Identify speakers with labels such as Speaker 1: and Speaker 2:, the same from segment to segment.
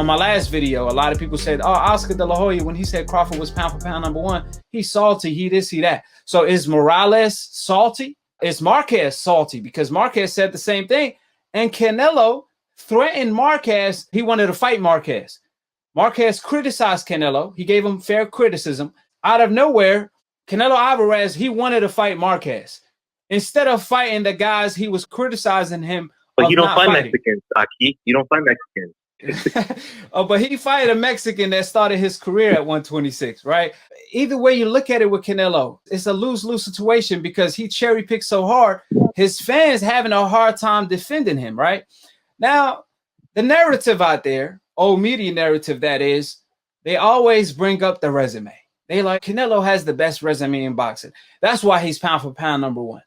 Speaker 1: on my last video, a lot of people said, oh, Oscar De La Hoya, when he said Crawford was pound for pound #1, he's salty, he this, he that. So is Morales salty? Is Marquez salty? Because Marquez said the same thing. And Canelo threatened Marquez. He wanted to fight Marquez. Marquez criticized Canelo. He gave him fair criticism. Out of nowhere, Canelo Alvarez, he wanted to fight Marquez. Instead of fighting the guys, he was criticizing him.
Speaker 2: But you don't fight Mexicans, AKHi. You don't fight Mexicans.
Speaker 1: Oh, but he fighted a Mexican that started his career at 126, right? Either way you look at it with Canelo, it's a lose-lose situation because he cherry-picked so hard, his fans having a hard time defending him, right? Now, the narrative out there, old media narrative that is, they always bring up the resume. They like, Canelo has the best resume in boxing. That's why he's pound for pound #1.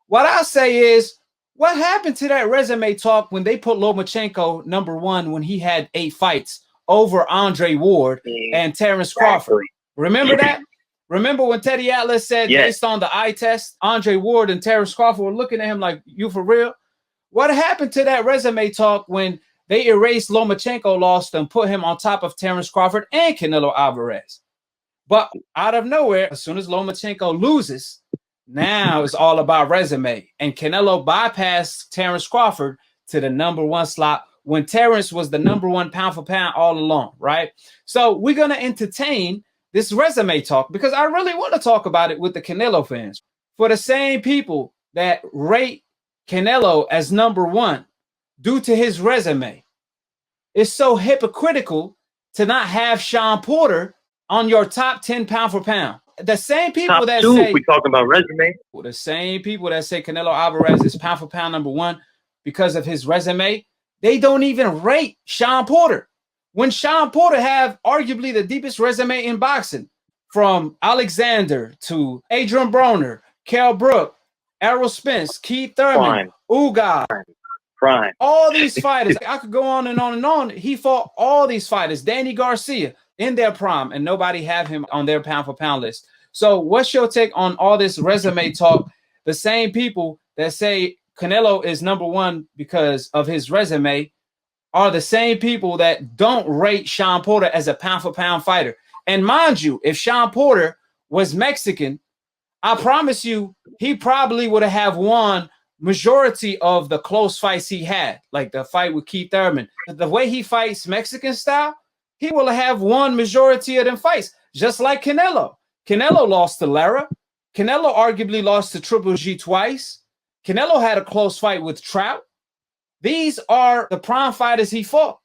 Speaker 1: What I say is, what happened to that resume talk when they put Lomachenko #1 when he had 8 fights over Andre Ward and Terence Crawford? Remember that? Remember when Teddy Atlas said, based on the eye test, Andre Ward and Terence Crawford were looking at him like, you for real? What happened to that resume talk when they erased Lomachenko loss and put him on top of Terence Crawford and Canelo Alvarez? But out of nowhere, as soon as Lomachenko loses, now it's all about resume. And Canelo bypassed Terence Crawford to the #1 slot when Terence was the #1 pound for pound all along, right? So we're going to entertain this resume talk because I really want to talk about it with the Canelo fans. For the same people that rate Canelo as #1 due to his resume, it's so hypocritical to not have Shawn Porter on your top 10 pound for pound. The same people that say
Speaker 2: we talking about resume.
Speaker 1: The same people that say Canelo Alvarez is pound for pound #1 because of his resume, they don't even rate Shawn Porter. When Shawn Porter have arguably the deepest resume in boxing, from Alexander to Adrian Broner, Kell Brook, Errol Spence, Keith Thurman, Ugas,
Speaker 2: Prime.
Speaker 1: All these fighters, I could go on and on and on. He fought all these fighters, Danny Garcia, in their prime, and nobody have him on their pound for pound list. So what's your take on all this resume talk? The same people that say Canelo is #1 because of his resume are the same people that don't rate Shawn Porter as a pound for pound fighter. And mind you, if Shawn Porter was Mexican, I promise you, he probably would have won majority of the close fights he had, like the fight with Keith Thurman. The way he fights Mexican style, he will have won majority of them fights, just like Canelo. Canelo lost to Lara. Canelo arguably lost to Triple G twice. Canelo had a close fight with Trout. These are the prime fighters he fought.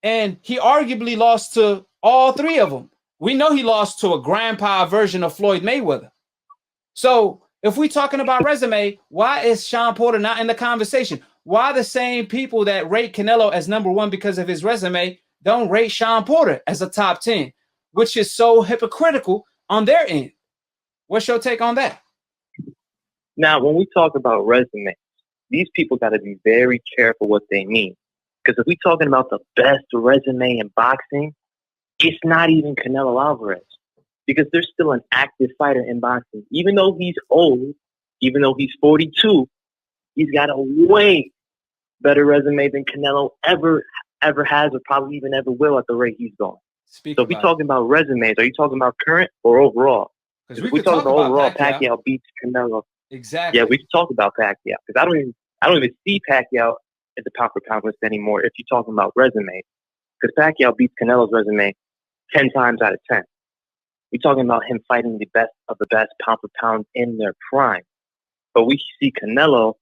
Speaker 1: And he arguably lost to all 3 of them. We know he lost to a grandpa version of Floyd Mayweather. So if we're talking about resume, why is Shawn Porter not in the conversation? Why the same people that rate Canelo as #1 because of his resume don't rate Shawn Porter as a top 10, which is so hypocritical on their end? What's your take on that?
Speaker 2: Now, when we talk about resumes, these people got to be very careful what they mean. Because if we're talking about the best resume in boxing, it's not even Canelo Alvarez. Because there's still an active fighter in boxing. Even though he's old, even though he's 42, he's got a way better resume than Canelo ever has or probably even ever will at the rate he's going. So if we're talking about resumes, are you talking about current or overall? If we're talking about overall, Pacquiao beats Canelo.
Speaker 1: Exactly.
Speaker 2: Yeah, we can talk about Pacquiao. Because I don't even see Pacquiao at the pound for pound list anymore if you're talking about resumes. Because Pacquiao beats Canelo's resume 10 times out of 10. We're talking about him fighting the best of the best pound for pound in their prime. But we see Canelo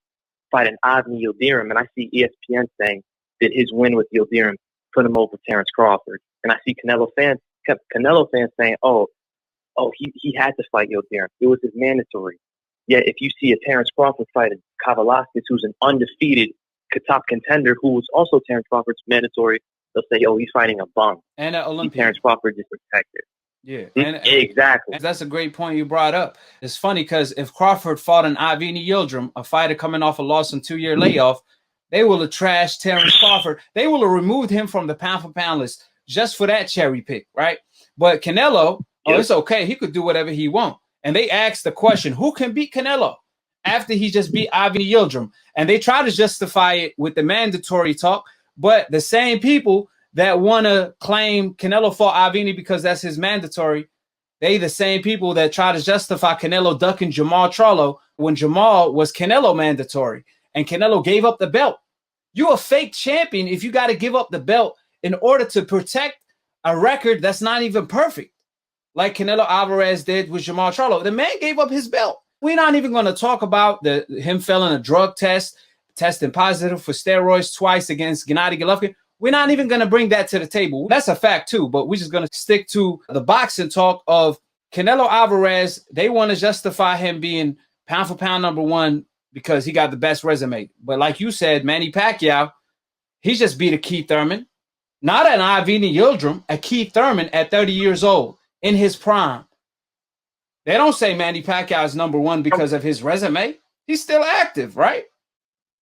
Speaker 2: fight an Avni Yildirim, and I see ESPN saying that his win with Yildirim put him over Terence Crawford. And I see Canelo fans saying, he had to fight Yildirim. It was his mandatory. Yet if you see a Terence Crawford fight a Kavalaskis, who's an undefeated top contender, who was also Terence Crawford's mandatory, they'll say, he's fighting a bum.
Speaker 1: And an Olympian.
Speaker 2: Terence Crawford is protected.
Speaker 1: Yeah,
Speaker 2: exactly.
Speaker 1: That's a great point you brought up. It's funny because if Crawford fought an Avni Yildirim, a fighter coming off a loss and 2-year layoff, they will have trashed Terence Crawford. They will have removed him from the pound for pound list just for that cherry pick, right? But Canelo, it's okay. He could do whatever he wants. And they asked the question, who can beat Canelo after he just beat Avni Yildirim? And they try to justify it with the mandatory talk. But the same people that want to claim Canelo fought Avini because that's his mandatory, they the same people that try to justify Canelo ducking Jamal Charlo when Jamal was Canelo mandatory and Canelo gave up the belt. You a fake champion if you got to give up the belt in order to protect a record that's not even perfect, like Canelo Alvarez did with Jamal Charlo. The man gave up his belt. We're not even going to talk about him failing a drug test, testing positive for steroids twice against Gennady Golovkin. We're not even going to bring that to the table. That's a fact too, but we're just going to stick to the boxing talk of Canelo Alvarez. They want to justify him being pound for pound #1 because he got the best resume. But like you said, Manny Pacquiao, he just beat a Keith Thurman. Not an Avini Yildirim, a Keith Thurman at 30 years old in his prime. They don't say Manny Pacquiao is #1 because of his resume. He's still active, right?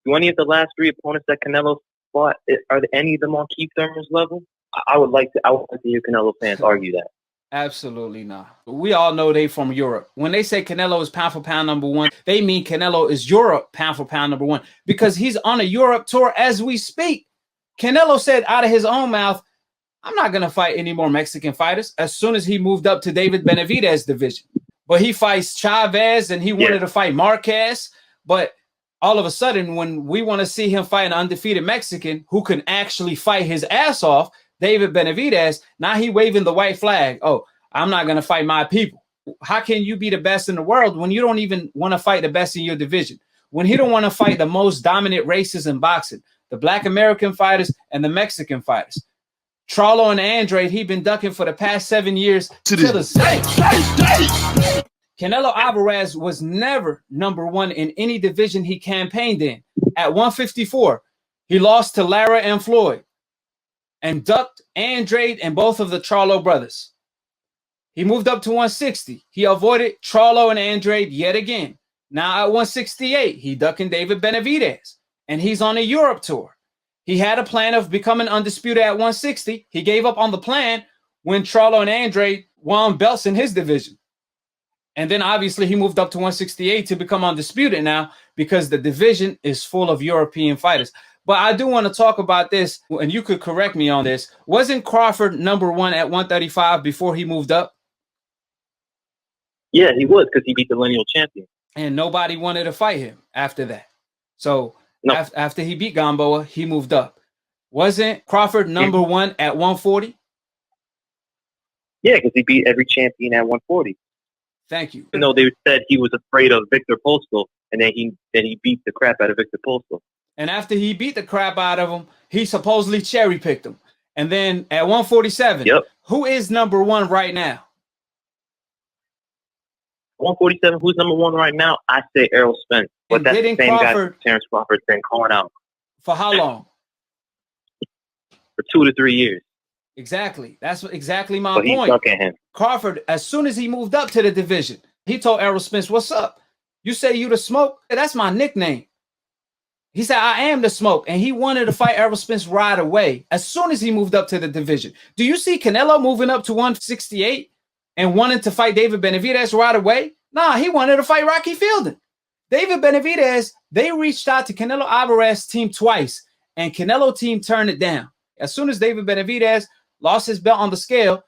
Speaker 2: Do any of the last 3 opponents that Canelo fought, are any of them on Keith Thurman's level? I would like to hear Canelo fans argue that.
Speaker 1: Absolutely not. We all know they from Europe. When they say Canelo is pound for pound #1, they mean Canelo is Europe pound for pound #1 because he's on a Europe tour as we speak. Canelo said out of his own mouth, I'm not going to fight any more Mexican fighters as soon as he moved up to David Benavidez division. But he fights Chavez and he wanted to fight Marquez. But all of a sudden, when we want to see him fight an undefeated Mexican who can actually fight his ass off, David Benavidez, now he waving the white flag. Oh, I'm not going to fight my people. How can you be the best in the world when you don't even want to fight the best in your division? When he don't want to fight the most dominant races in boxing, the Black American fighters and the Mexican fighters. Charlo and Andrade, he been ducking for the past 7 years to the same. Canelo Alvarez was never #1 in any division he campaigned in. At 154, he lost to Lara and Floyd and ducked Andrade and both of the Charlo brothers. He moved up to 160. He avoided Charlo and Andrade yet again. Now at 168, he ducking David Benavidez, and he's on a Europe tour. He had a plan of becoming undisputed at 160. He gave up on the plan when Charlo and Andrade won belts in his division. And then obviously he moved up to 168 to become undisputed now because the division is full of European fighters. But I do want to talk about this, and you could correct me on this. Wasn't Crawford #1 at 135 before he moved up?
Speaker 2: Yeah, he was because he beat the lineal champion.
Speaker 1: And nobody wanted to fight him after that. So
Speaker 2: no.
Speaker 1: After he beat Gamboa, he moved up. Wasn't Crawford #1 at 140?
Speaker 2: Yeah, because he beat every champion at 140.
Speaker 1: Thank you.
Speaker 2: Even though they said he was afraid of Victor Postol, and then he beat the crap out of Victor Postol.
Speaker 1: And after he beat the crap out of him, he supposedly cherry-picked him. And then at 147, who is #1 right now?
Speaker 2: 147, who's #1 right now? I say Errol Spence. But that's the same guy Terence Crawford's been calling out.
Speaker 1: For how long?
Speaker 2: For 2 to 3 years.
Speaker 1: Exactly. That's exactly my
Speaker 2: point.
Speaker 1: He's
Speaker 2: ducking him.
Speaker 1: Crawford, as soon as he moved up to the division, he told Errol Spence, what's up? You say you the smoke? That's my nickname. He said, I am the smoke. And he wanted to fight Errol Spence right away as soon as he moved up to the division. Do you see Canelo moving up to 168 and wanting to fight David Benavidez right away? Nah, he wanted to fight Rocky Fielding. David Benavidez, they reached out to Canelo Alvarez team twice, and Canelo team turned it down. As soon as David Benavidez lost his belt on the scale,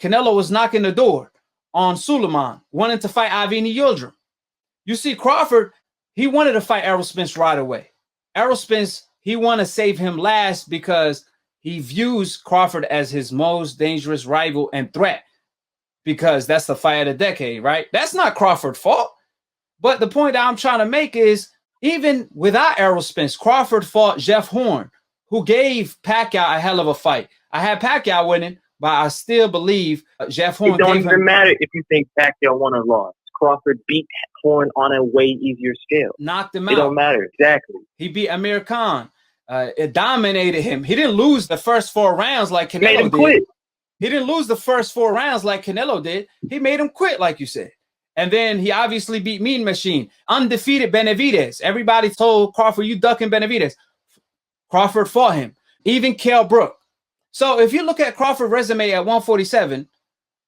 Speaker 1: Canelo was knocking the door on Suleiman, wanting to fight Avini Yildirim. You see, Crawford, he wanted to fight Errol Spence right away. Errol Spence, he wanted to save him last because he views Crawford as his most dangerous rival and threat because that's the fight of the decade, right? That's not Crawford's fault. But the point that I'm trying to make is even without Errol Spence, Crawford fought Jeff Horn, who gave Pacquiao a hell of a fight. I had Pacquiao winning, but I still believe Jeff Horn.
Speaker 2: It don't even matter if you think Pacquiao won or lost. Crawford beat Horn on a way easier scale.
Speaker 1: Knocked him out.
Speaker 2: It don't matter. Exactly.
Speaker 1: He beat Amir Khan. It dominated him. He didn't lose the first 4 rounds like Canelo
Speaker 2: made him
Speaker 1: did.
Speaker 2: Quit.
Speaker 1: He didn't lose the first 4 rounds like Canelo did. He made him quit, like you said. And then he obviously beat Mean Machine. Undefeated Benavidez. Everybody told Crawford, you ducking Benavidez. Crawford fought him. Even Kell Brook. So if you look at Crawford's resume at 147,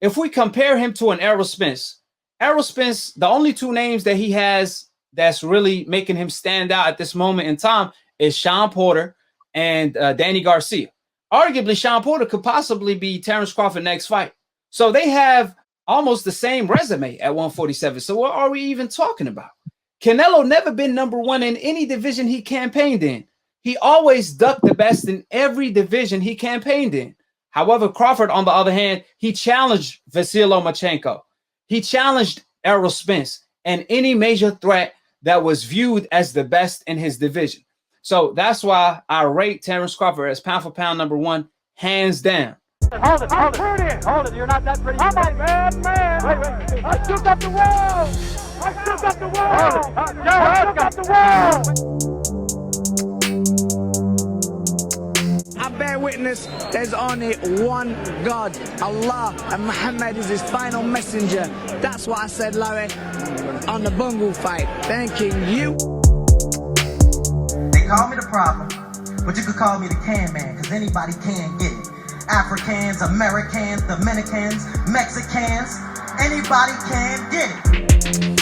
Speaker 1: if we compare him to an Errol Spence, the only 2 names that he has that's really making him stand out at this moment in time is Sean Porter and Danny Garcia. arguably Sean Porter could possibly be Terence Crawford next fight. So they have almost the same resume at 147. So what are we even talking about? Canelo never been number one in any division he campaigned in. He always ducked the best in every division he campaigned in. However, Crawford, on the other hand, he challenged Vasyl Lomachenko. He challenged Errol Spence and any major threat that was viewed as the best in his division. So that's why I rate Terence Crawford as pound for pound number one, hands down.
Speaker 3: Hold it, hold it. Hold it, you're not that pretty. I'm a bad man. Wait. I shook up the world. I shook up the world. I shook up the world.
Speaker 4: I bear witness, there's only one God, Allah, and Muhammad is his final messenger. That's what I said, Larry, on the Bungle fight. Thanking you.
Speaker 5: They call me the problem, but you could call me the can man, because anybody can get it. Africans, Americans, Dominicans, Mexicans, anybody can get it.